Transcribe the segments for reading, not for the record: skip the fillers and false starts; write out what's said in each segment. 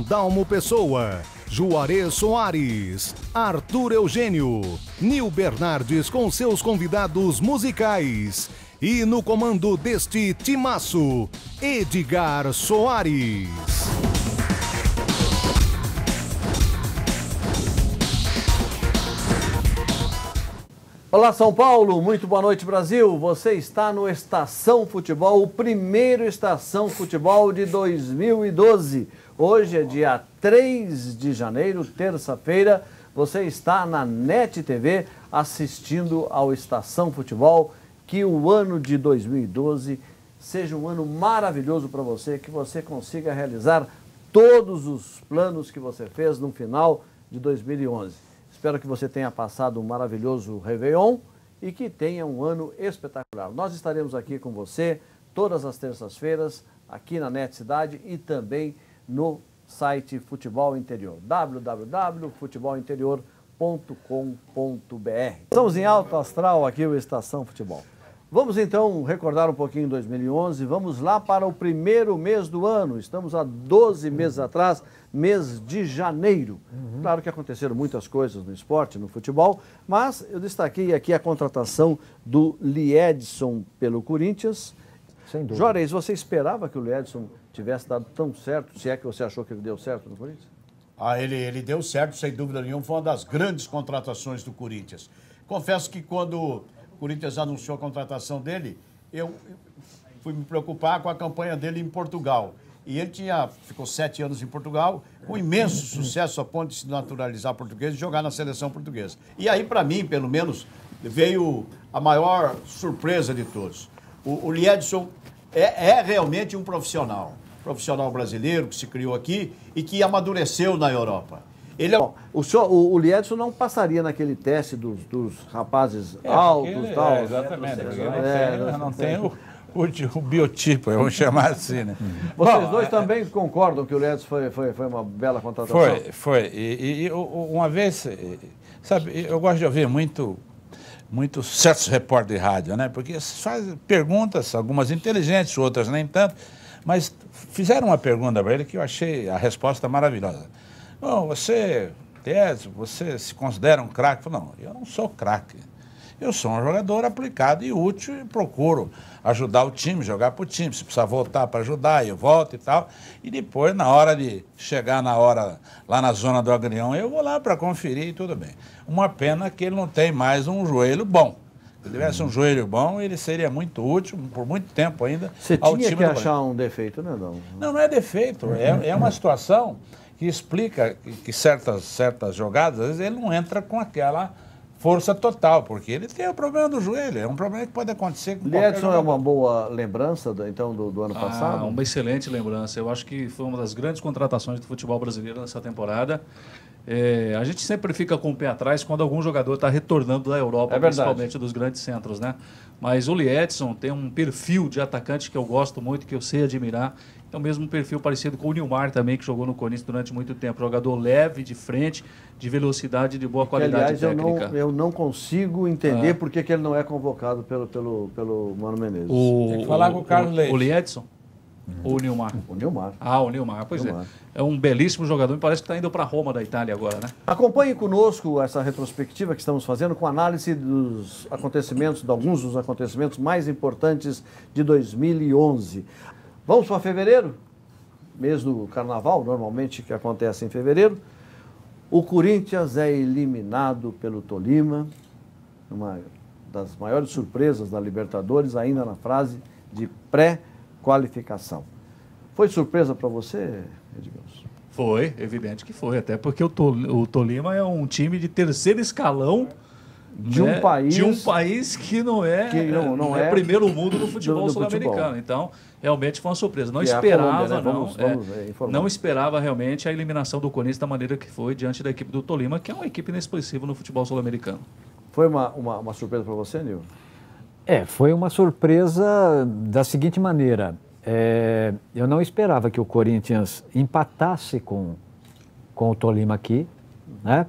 Dalmo Pessoa, Juarez Soares, Arthur Eugênio, Nil Bernardes com seus convidados musicais. E no comando deste timaço, Edgar Soares. Olá, São Paulo, muito boa noite, Brasil. Você está no Estação Futebol, o primeiro Estação Futebol de 2012. Hoje é dia 3 de janeiro, terça-feira. Você está na NET TV assistindo ao Estação Futebol. Que o ano de 2012 seja um ano maravilhoso para você, que você consiga realizar todos os planos que você fez no final de 2011. Espero que você tenha passado um maravilhoso Réveillon e que tenha um ano espetacular. Nós estaremos aqui com você todas as terças-feiras, aqui na NET Cidade e também no site Futebol Interior, www.futebolinterior.com.br. Estamos em alto astral aqui, o Estação Futebol. Vamos então recordar um pouquinho 2011, vamos lá para o primeiro mês do ano, estamos há 12 meses atrás, mês de janeiro. Claro que aconteceram muitas coisas no esporte, no futebol, mas eu destaquei aqui a contratação do Liedson pelo Corinthians. Sem dúvida. Juarez, você esperava que o Liedson tivesse dado tão certo, se é que você achou que ele deu certo no Corinthians? Ele deu certo, sem dúvida nenhuma, foi uma das grandes contratações do Corinthians. Confesso que quando o Corinthians anunciou a contratação dele, eu fui me preocupar com a campanha dele em Portugal. E ele ficou 7 anos em Portugal, com imenso sucesso a ponto de se naturalizar português e jogar na seleção portuguesa. E aí, para mim, pelo menos, veio a maior surpresa de todos. O Liedson é realmente um profissional brasileiro que se criou aqui e que amadureceu na Europa. Ele é... O Liedson não passaria naquele teste dos rapazes altos e tal? Exatamente. Não tem o biotipo, vamos chamar assim, né? Vocês dois também concordam que o Liedson foi uma bela contratação? Foi. E uma vez, sabe, eu gosto de ouvir muito certos repórteres de rádio, né? Porque faz perguntas, algumas inteligentes, outras nem tanto, mas fizeram uma pergunta para ele que eu achei a resposta maravilhosa. Bom, você se considera um craque? Eu falei, não, eu não sou craque. Eu sou um jogador aplicado e útil e procuro ajudar o time, jogar para o time. Se precisar voltar para ajudar, eu volto e tal. E depois, na hora de chegar lá na zona do Agrião, eu vou lá para conferir e tudo bem. Uma pena que ele não tem mais um joelho bom. Se ele tivesse um joelho bom, ele seria muito útil, por muito tempo ainda, ao time. Você tinha que achar um defeito, né, não? Não é defeito. É uma situação que explica que certas jogadas, às vezes ele não entra com aquela força total, porque ele tem o problema do joelho, é um problema que pode acontecer com qualquer Liedson é uma boa lembrança do ano passado? Uma excelente lembrança, eu acho que foi uma das grandes contratações do futebol brasileiro nessa temporada. A gente sempre fica com o pé atrás quando algum jogador está retornando da Europa, principalmente dos grandes centros, né? Mas o Liedson tem um perfil de atacante que eu gosto muito, que eu sei admirar. É o mesmo perfil parecido com o Nilmar também, que jogou no Corinthians durante muito tempo. Jogador leve, de frente, de velocidade, de boa qualidade técnica. Eu não consigo entender por que ele não é convocado pelo Mano Menezes. Tem que falar com o Carlos Leite. O Liedson? Ou o Nilmar? O Nilmar. O Nilmar, pois é. É um belíssimo jogador, me parece que está indo para Roma da Itália agora, né? Acompanhe conosco essa retrospectiva que estamos fazendo com análise dos acontecimentos, de alguns dos acontecimentos mais importantes de 2011. Vamos para fevereiro, mês do carnaval, normalmente que acontece em fevereiro. O Corinthians é eliminado pelo Tolima, uma das maiores surpresas da Libertadores, ainda na fase de pré-qualificação. Foi surpresa para você, Edmilson? Foi, evidente que foi, até porque o Tolima é um time de terceiro escalão de um país que não é primeiro mundo no futebol sul-americano. Então, realmente foi uma surpresa. Não esperava, não esperava realmente a eliminação do Corinthians da maneira que foi diante da equipe do Tolima, que é uma equipe inexpressiva no futebol sul-americano. Foi uma surpresa para você, Nil? Foi uma surpresa da seguinte maneira. Eu não esperava que o Corinthians empatasse com o Tolima aqui, né?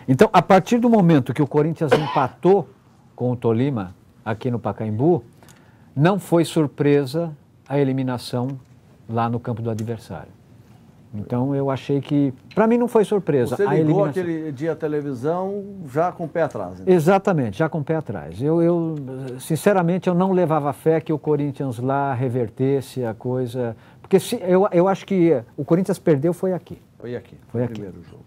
Então, a partir do momento que o Corinthians empatou com o Tolima aqui no Pacaembu, não foi surpresa a eliminação lá no campo do adversário. Então eu achei que, para mim não foi surpresa. Você ligou aquele dia à televisão já com o pé atrás. Então. Exatamente, já com o pé atrás. Sinceramente, eu não levava fé que o Corinthians lá revertesse a coisa, porque eu acho que o Corinthians perdeu foi aqui. Foi aqui, foi no aqui. Primeiro jogo.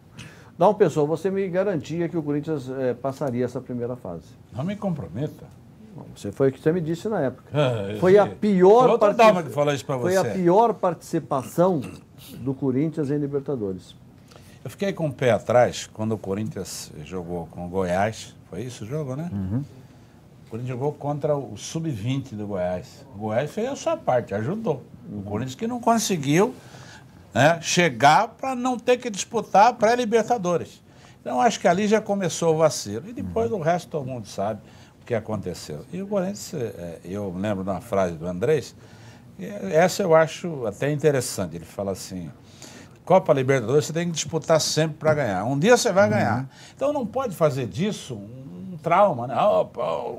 Não, pessoal, você me garantia que o Corinthians passaria essa primeira fase. Não me comprometa. Foi o que você me disse na época. Foi a pior Foi a pior participação do Corinthians em Libertadores. Eu fiquei com o pé atrás quando o Corinthians jogou com o Goiás. Foi isso o jogo, né? Uhum. O Corinthians jogou contra o Sub-20 do Goiás. O Goiás fez a sua parte, ajudou. O Corinthians que não conseguiu, né, chegar para não ter que disputar a pré-Libertadores. Então acho que ali já começou o vacilo. E depois o resto todo mundo sabe o que aconteceu. E o Corinthians, eu lembro de uma frase do Andrés, essa eu acho até interessante. Ele fala assim: Copa Libertadores você tem que disputar sempre para ganhar. Um dia você vai ganhar. Então não pode fazer disso um trauma, né?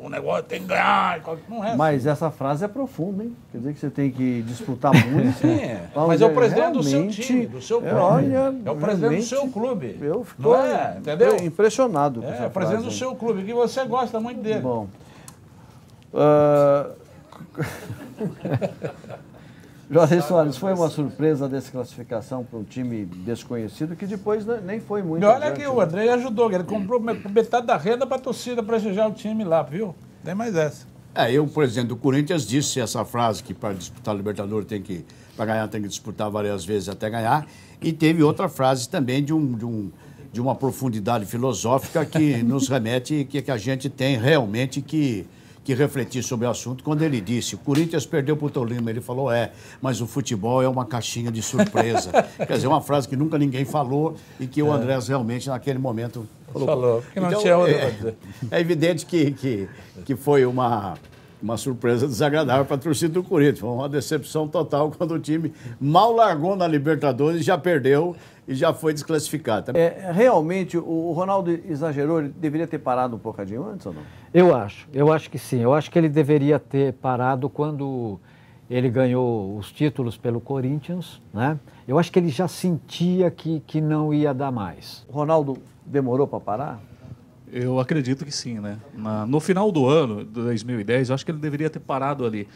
O negócio tem que ganhar. Não é. Mas essa frase é profunda, hein? Quer dizer que você tem que disputar muito. Sim, mas é o presidente do seu time, do seu clube. Olha, é o presidente do seu clube. Eu fico entendeu? impressionado com essa É o presidente do seu clube, que você gosta muito dele. Bom. Jorge Soares, foi uma surpresa a desclassificação para um time desconhecido que depois nem foi muito. E olha que o André ajudou, ele comprou metade da renda para a torcida prestigiar o time lá, viu? Tem mais essa. Eu, por exemplo, do Corinthians disse essa frase que para disputar a Libertadores para ganhar tem que disputar várias vezes até ganhar. E teve outra frase também de uma profundidade filosófica que nos remete que a gente tem realmente que refletir sobre o assunto, quando ele disse: o Corinthians perdeu para o Tolima. Ele falou: mas o futebol é uma caixinha de surpresa. Quer dizer, uma frase que nunca ninguém falou e que o Andrés realmente naquele momento falou. Porque não então, tinha outra para dizer. É evidente que foi uma surpresa desagradável para a torcida do Corinthians. Foi uma decepção total quando o time mal largou na Libertadores e já perdeu e já foi desclassificado. Realmente, o Ronaldo exagerou, ele deveria ter parado um bocadinho antes ou não? Eu acho que sim. Eu acho que ele deveria ter parado quando ele ganhou os títulos pelo Corinthians, né? Eu acho que ele já sentia que não ia dar mais. O Ronaldo demorou para parar? Eu acredito que sim, né? No final do ano, de 2010, eu acho que ele deveria ter parado ali.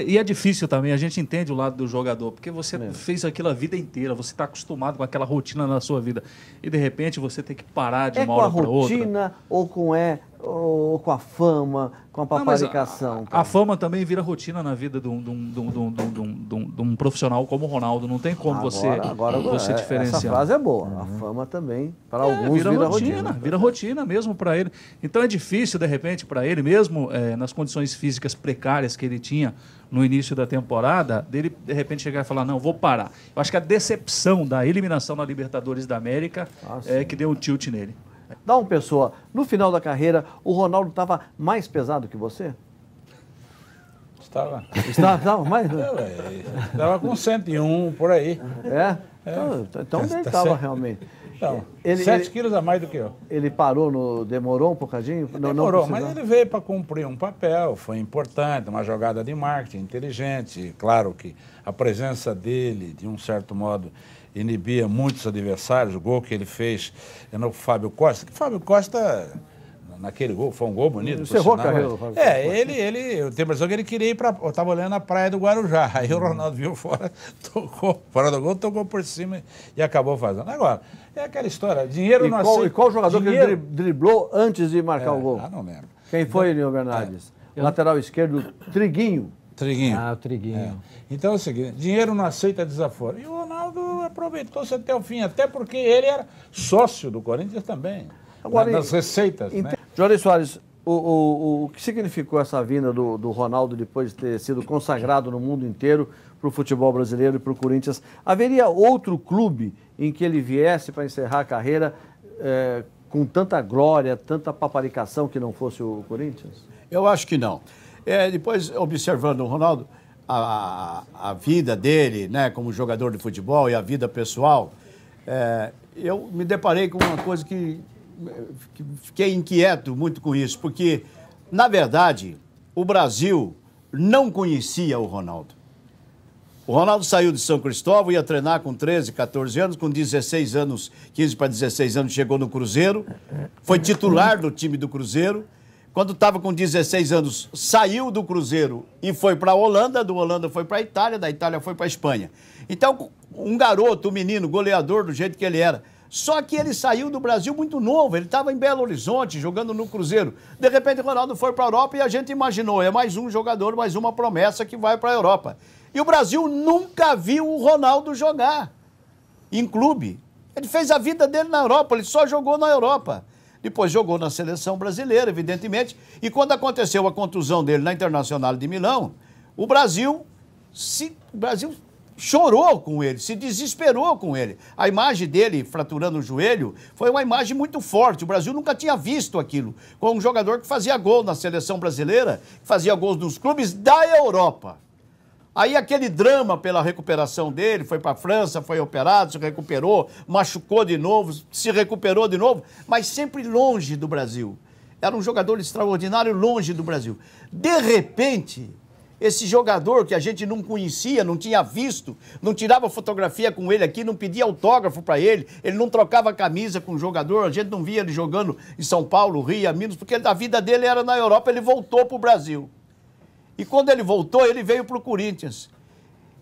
E é difícil também, a gente entende o lado do jogador, porque você fez aquilo a vida inteira, você está acostumado com aquela rotina na sua vida. E de repente você tem que parar de uma hora para outra. Com a rotina ou com a fama, com a paparicação? A fama também vira rotina na vida de um profissional como o Ronaldo. Não tem como você diferenciar. Essa frase é boa. A fama também, para alguns, vira rotina. Vira rotina mesmo para ele. Então é difícil, de repente, para ele, mesmo nas condições físicas precárias que ele tinha no início da temporada, dele de repente chegar e falar: não, vou parar. Eu acho que a decepção da eliminação na Libertadores da América é que deu um tilt nele. Dá uma pessoa, no final da carreira, o Ronaldo estava mais pesado que você? Estava. Estava mais? Estava com 101 por aí. Então ele estava realmente. Então, 7 quilos a mais do que eu. Ele parou, demorou um bocadinho? Demorou, mas ele veio para cumprir um papel, foi importante, uma jogada de marketing inteligente. Claro que a presença dele, de um certo modo, inibia muitos adversários. O gol que ele fez no Fábio Costa, naquele gol, foi um gol bonito. Encerrou a carreira do Fábio Costa. Eu tenho a impressão que ele queria ir para... Eu estava olhando a praia do Guarujá, aí o Ronaldo viu fora do gol, tocou por cima e acabou fazendo. Agora, é aquela história, dinheiro não aceita... E qual jogador que ele driblou antes de marcar o gol? Não lembro. Quem foi, Nil Bernardes? Lateral esquerdo, Triguinho. Ah, o Triguinho. Então é o seguinte, dinheiro não aceita desaforo. E o Ronaldo aproveitou-se até o fim, até porque ele era sócio do Corinthians também. Agora, nas receitas, né? Jorge Soares, o que significou essa vinda do Ronaldo depois de ter sido consagrado no mundo inteiro para o futebol brasileiro e para o Corinthians? Haveria outro clube em que ele viesse para encerrar a carreira com tanta glória, tanta paparicação que não fosse o Corinthians? Eu acho que não. Depois, observando o Ronaldo, a vida dele, né, como jogador de futebol e a vida pessoal, eu me deparei com uma coisa que fiquei inquieto muito com isso, porque, na verdade, o Brasil não conhecia o Ronaldo. O Ronaldo saiu de São Cristóvão, ia treinar com 13, 14 anos, com 16 anos, 15 para 16 anos, chegou no Cruzeiro, foi titular do time do Cruzeiro. Quando estava com 16 anos, saiu do Cruzeiro e foi para a Holanda, do Holanda foi para a Itália, da Itália foi para a Espanha. Então, um garoto, um menino, goleador do jeito que ele era. Só que ele saiu do Brasil muito novo, ele estava em Belo Horizonte, jogando no Cruzeiro. De repente, o Ronaldo foi para a Europa e a gente imaginou, é mais um jogador, mais uma promessa que vai para a Europa. E o Brasil nunca viu o Ronaldo jogar em clube. Ele fez a vida dele na Europa, ele só jogou na Europa. Depois jogou na seleção brasileira, evidentemente. E quando aconteceu a contusão dele na Internacional de Milão, o Brasil chorou com ele, se desesperou com ele. A imagem dele fraturando o joelho foi uma imagem muito forte. O Brasil nunca tinha visto aquilo. Com um jogador que fazia gol na seleção brasileira, que fazia gols nos clubes da Europa. Aí aquele drama pela recuperação dele, foi para a França, foi operado, se recuperou, machucou de novo, se recuperou de novo, mas sempre longe do Brasil. Era um jogador extraordinário, longe do Brasil. De repente, esse jogador que a gente não conhecia, não tinha visto, não tirava fotografia com ele aqui, não pedia autógrafo para ele não trocava camisa com o jogador, a gente não via ele jogando em São Paulo, Rio, Minas, porque a vida dele era na Europa, ele voltou para o Brasil. E quando ele voltou, ele veio para o Corinthians.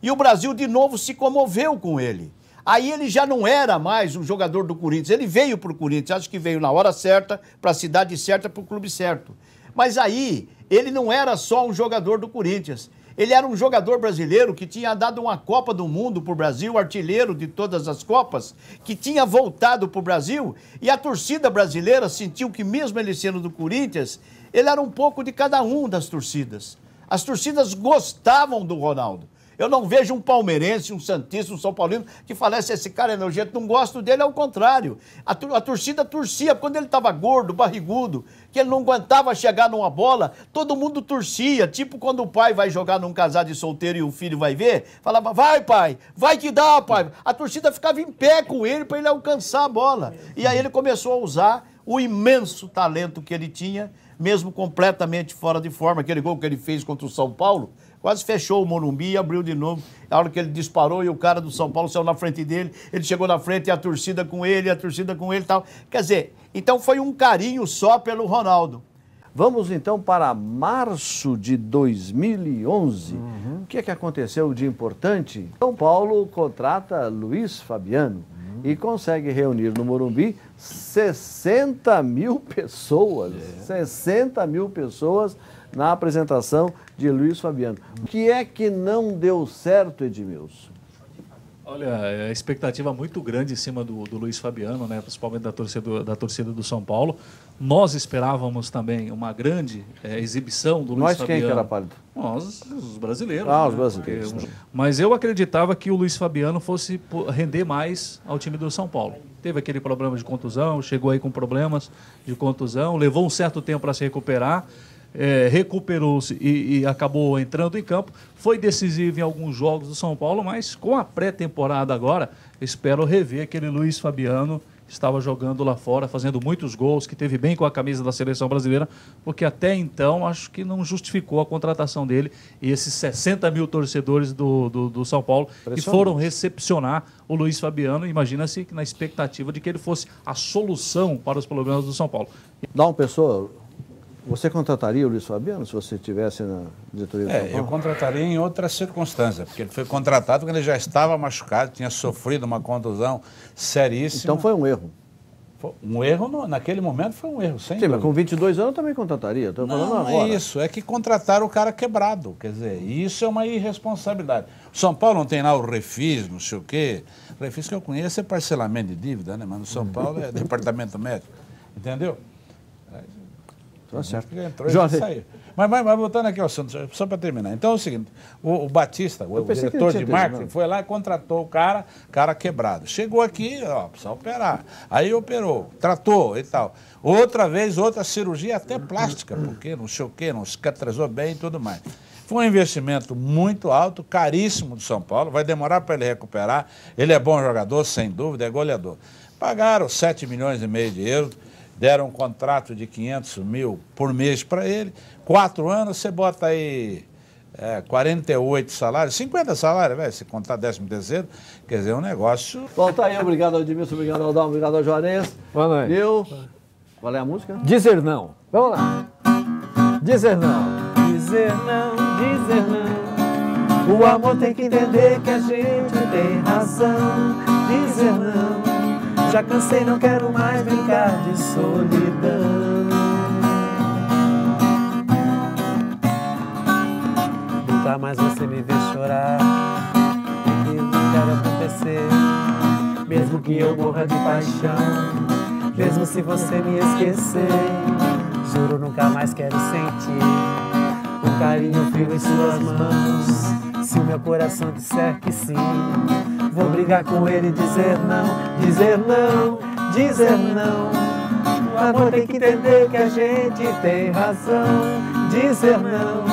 E o Brasil, de novo, se comoveu com ele. Aí ele já não era mais um jogador do Corinthians, ele veio para o Corinthians, acho que veio na hora certa, para a cidade certa, para o clube certo. Mas aí, ele não era só um jogador do Corinthians. Ele era um jogador brasileiro que tinha dado uma Copa do Mundo para o Brasil, artilheiro de todas as Copas, que tinha voltado para o Brasil, e a torcida brasileira sentiu que, mesmo ele sendo do Corinthians, ele era um pouco de cada um das torcidas. As torcidas gostavam do Ronaldo. Eu não vejo um palmeirense, um santista, um são paulino que falasse, esse cara é nojento, não gosto dele, ao contrário. A torcida torcia, quando ele estava gordo, barrigudo, que ele não aguentava chegar numa bola, todo mundo torcia, tipo quando o pai vai jogar num casal de solteiro e o filho vai ver, falava, vai pai, vai que dá pai. A torcida ficava em pé com ele para ele alcançar a bola. E aí ele começou a usar o imenso talento que ele tinha, mesmo completamente fora de forma. Aquele gol que ele fez contra o São Paulo, quase fechou o Morumbi e abriu de novo. A hora que ele disparou e o cara do São Paulo saiu na frente dele, ele chegou na frente e a torcida com ele e tal. Quer dizer, então foi um carinho só pelo Ronaldo. Vamos então para março de 2011. O que é que aconteceu de importante? São Paulo contrata Luiz Fabiano e consegue reunir no Morumbi 60 mil pessoas. 60 mil pessoas na apresentação de Luiz Fabiano. O que é que não deu certo, Edmilson? Olha, a expectativa muito grande em cima do Luiz Fabiano, né? Principalmente da torcida do São Paulo. Nós esperávamos também uma grande exibição do Luiz Fabiano. Nós quem que era pálido? Nós, os brasileiros. Ah, os brasileiros. Porque, mas eu acreditava que o Luiz Fabiano fosse render mais ao time do São Paulo. Teve aquele problema de contusão, chegou aí com problemas de contusão, levou um certo tempo para se recuperar. Recuperou-se e acabou entrando em campo. Foi decisivo em alguns jogos do São Paulo, mas com a pré-temporada agora, espero rever aquele Luiz Fabiano que estava jogando lá fora, fazendo muitos gols, que teve bem com a camisa da seleção brasileira, porque até então acho que não justificou a contratação dele e esses 60 mil torcedores do São Paulo que foram recepcionar o Luiz Fabiano. Imagina-se na expectativa de que ele fosse a solução para os problemas do São Paulo. Dá uma pessoa... Você contrataria o Luiz Fabiano se você estivesse na diretoria do São Paulo? Eu contrataria em outra circunstância, porque ele foi contratado quando ele já estava machucado, tinha sofrido uma contusão seríssima. Então foi um erro. Um erro, naquele momento foi um erro, sem dúvida. Mas com 22 anos eu também contrataria, estou falando agora. Não é isso, é que contrataram o cara quebrado, quer dizer, isso é uma irresponsabilidade. O São Paulo não tem lá o Refis, não sei o quê. O Refis que eu conheço é parcelamento de dívida, né? Mas no São Paulo é departamento médico, entendeu? Tá certo. Entrou e saiu. Mas voltando aqui ao assunto, só para terminar. Então é o seguinte, o Batista, o diretor de marketing, foi lá e contratou o cara quebrado. Chegou aqui, precisa operar. Aí operou, tratou e tal. Outra vez, outra cirurgia, até plástica, porque não sei o quê, não cicatrizou bem e tudo mais. Foi um investimento muito alto, caríssimo do São Paulo, vai demorar para ele recuperar. Ele é bom jogador, sem dúvida, é goleador. Pagaram 7,5 milhões de euros. Deram um contrato de 500 mil por mês para ele. 4 anos, você bota aí 48 salários, 50 salários, velho, se contar 13º, quer dizer, é um negócio... Bom, tá aí, obrigado ao Edmilson, obrigado ao Aldão, obrigado ao Juarez. Boa noite. Nil, qual é a música? Dizer não. Vamos lá. Dizer não. Dizer não, dizer não. O amor tem que entender que a gente tem razão. Dizer não. Já cansei, não quero mais brincar de solidão. Nunca mais você me vê chorar. E não quero acontecer. Mesmo que eu morra de paixão, mesmo se você me esquecer, juro nunca mais quero sentir um carinho frio em suas mãos. Se o meu coração disser que sim, vou brigar com ele e dizer não, dizer não, dizer não. O amor tem que entender que a gente tem razão. Dizer não.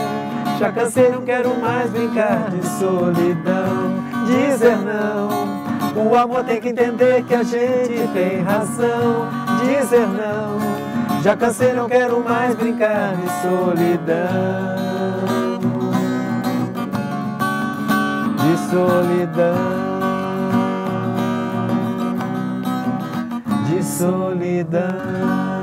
Já cansei, não quero mais brincar de solidão. Dizer não. O amor tem que entender que a gente tem razão. Dizer não. Já cansei, não quero mais brincar de solidão. De solidão. De solidão.